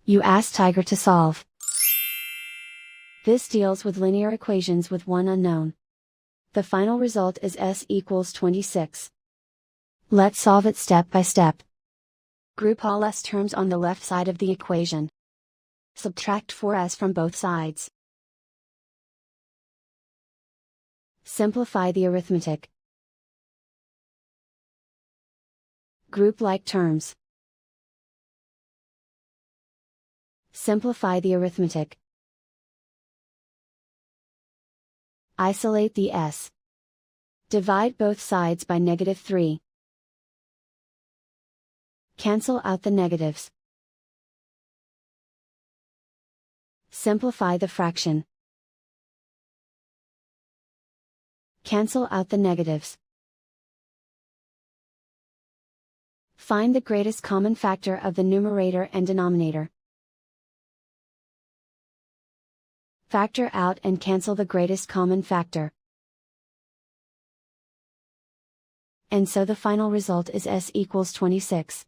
You ask Tiger to solve. This deals with linear equations with one unknown. The final result is s equals 26. Let's solve it step by step. Group all s terms on the left side of the equation. Subtract 4s from both sides. Simplify the arithmetic. Group like terms. Simplify the arithmetic. Isolate the s. Divide both sides by -3. Cancel out the negatives. Simplify the fraction. Cancel out the negatives. Find the greatest common factor of the numerator and denominator. Factor out and cancel the greatest common factor. And so the final result is s equals 26.